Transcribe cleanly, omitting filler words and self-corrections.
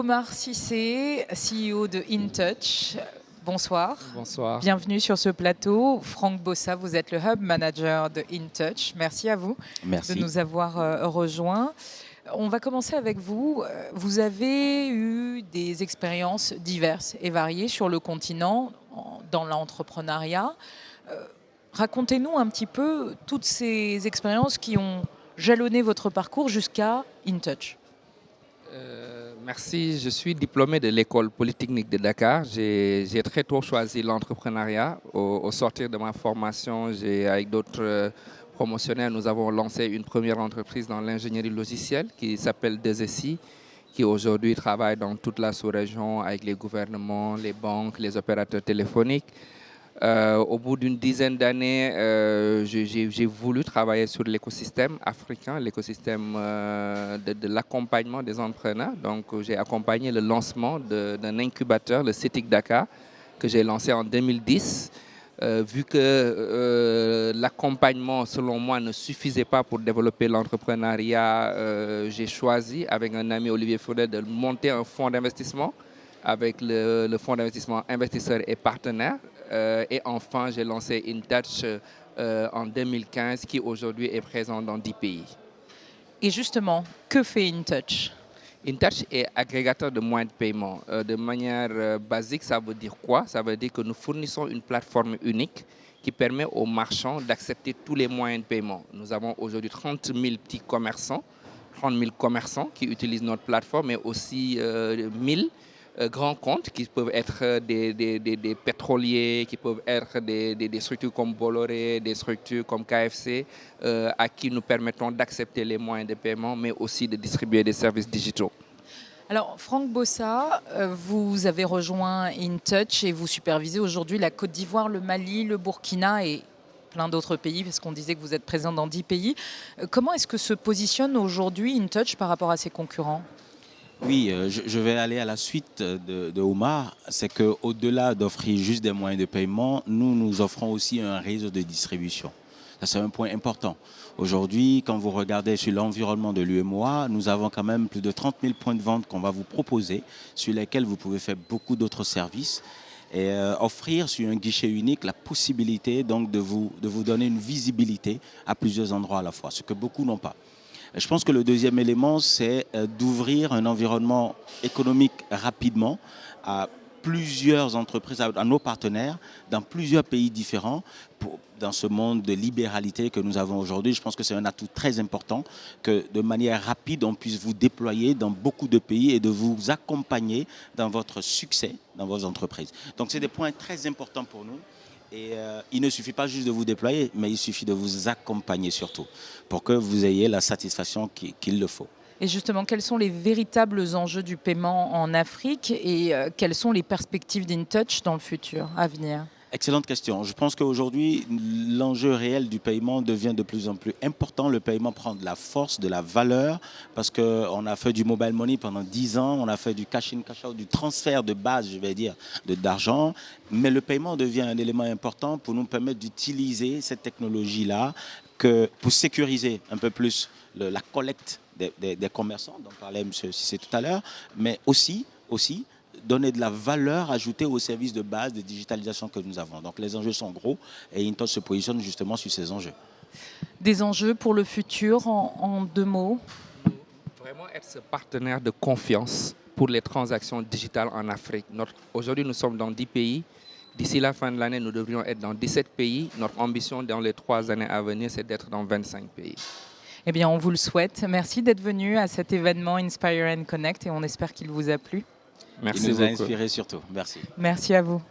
Omar Cissé, CEO de InTouch. Bonsoir. Bonsoir. Bienvenue sur ce plateau. Franck Bossa, vous êtes le Hub Manager de InTouch. Merci à vous de nous avoir rejoints. On va commencer avec vous. Vous avez eu des expériences diverses et variées sur le continent, dans l'entrepreneuriat. Racontez-nous un petit peu toutes ces expériences qui ont jalonné votre parcours jusqu'à InTouch. Merci, je suis diplômé de l'école polytechnique de Dakar. J'ai très tôt choisi l'entrepreneuriat. Au sortir de ma formation, avec d'autres promotionnaires, nous avons lancé une première entreprise dans l'ingénierie logicielle qui s'appelle 2SI, qui aujourd'hui travaille dans toute la sous-région avec les gouvernements, les banques, les opérateurs téléphoniques. Au bout d'une dizaine d'années, j'ai voulu travailler sur l'écosystème africain, l'écosystème de l'accompagnement des entrepreneurs. Donc, j'ai accompagné le lancement d'un incubateur, le CETIC Dakar, que j'ai lancé en 2010. Vu que l'accompagnement, selon moi, ne suffisait pas pour développer l'entrepreneuriat, j'ai choisi, avec un ami Olivier Faudet, de monter un fonds d'investissement avec le fonds d'investissement investisseurs et partenaires. Et enfin, j'ai lancé InTouch en 2015, qui aujourd'hui est présent dans 10 pays. Et justement, que fait InTouch ? InTouch est agrégateur de moyens de paiement. De manière basique, ça veut dire quoi? Ça veut dire que nous fournissons une plateforme unique qui permet aux marchands d'accepter tous les moyens de paiement. Nous avons aujourd'hui 30 000 petits commerçants, 30 000 commerçants qui utilisent notre plateforme, mais aussi 1000 grands comptes qui peuvent être des pétroliers, qui peuvent être des structures comme Bolloré, des structures comme KFC, à qui nous permettons d'accepter les moyens de paiement, mais aussi de distribuer des services digitaux. Alors, Franck Bossa, vous avez rejoint InTouch et vous supervisez aujourd'hui la Côte d'Ivoire, le Mali, le Burkina et plein d'autres pays, parce qu'on disait que vous êtes présent dans 10 pays. Comment est-ce que se positionne aujourd'hui InTouch par rapport à ses concurrents ? Oui, je vais aller à la suite de Omar. C'est qu'au-delà d'offrir juste des moyens de paiement, nous offrons aussi un réseau de distribution. Ça, c'est un point important. Aujourd'hui, quand vous regardez sur l'environnement de l'UMOA, nous avons quand même plus de 30 000 points de vente qu'on va vous proposer, sur lesquels vous pouvez faire beaucoup d'autres services et offrir sur un guichet unique la possibilité donc de vous donner une visibilité à plusieurs endroits à la fois, ce que beaucoup n'ont pas. Je pense que le deuxième élément, c'est d'ouvrir un environnement économique rapidement à plusieurs entreprises, à nos partenaires, dans plusieurs pays différents, dans ce monde de libéralité que nous avons aujourd'hui. Je pense que c'est un atout très important que de manière rapide, on puisse vous déployer dans beaucoup de pays et de vous accompagner dans votre succès dans vos entreprises. Donc, c'est des points très importants pour nous. Et il ne suffit pas juste de vous déployer, mais il suffit de vous accompagner surtout pour que vous ayez la satisfaction qu'il le faut. Et justement, quels sont les véritables enjeux du paiement en Afrique et quelles sont les perspectives d'InTouch dans le futur à venir ? Excellente question. Je pense qu'aujourd'hui, l'enjeu réel du paiement devient de plus en plus important. Le paiement prend de la force, de la valeur, parce qu'on a fait du mobile money pendant 10 ans, on a fait du cash-in, cash-out, du transfert de base, je vais dire, d'argent. Mais le paiement devient un élément important pour nous permettre d'utiliser cette technologie-là pour sécuriser un peu plus la collecte des commerçants, dont parlait M. Cissé tout à l'heure, mais aussi donner de la valeur ajoutée aux services de base de digitalisation que nous avons. Donc les enjeux sont gros et InTouch se positionne justement sur ces enjeux. Des enjeux pour le futur en 2 mots ? Vraiment être ce partenaire de confiance pour les transactions digitales en Afrique. Aujourd'hui, nous sommes dans 10 pays. D'ici la fin de l'année, nous devrions être dans 17 pays. Notre ambition dans les 3 années à venir, c'est d'être dans 25 pays. Eh bien, on vous le souhaite. Merci d'être venu à cet événement Inspire and Connect et on espère qu'il vous a plu. Merci beaucoup. Il nous a inspiré surtout. Merci. Merci à vous.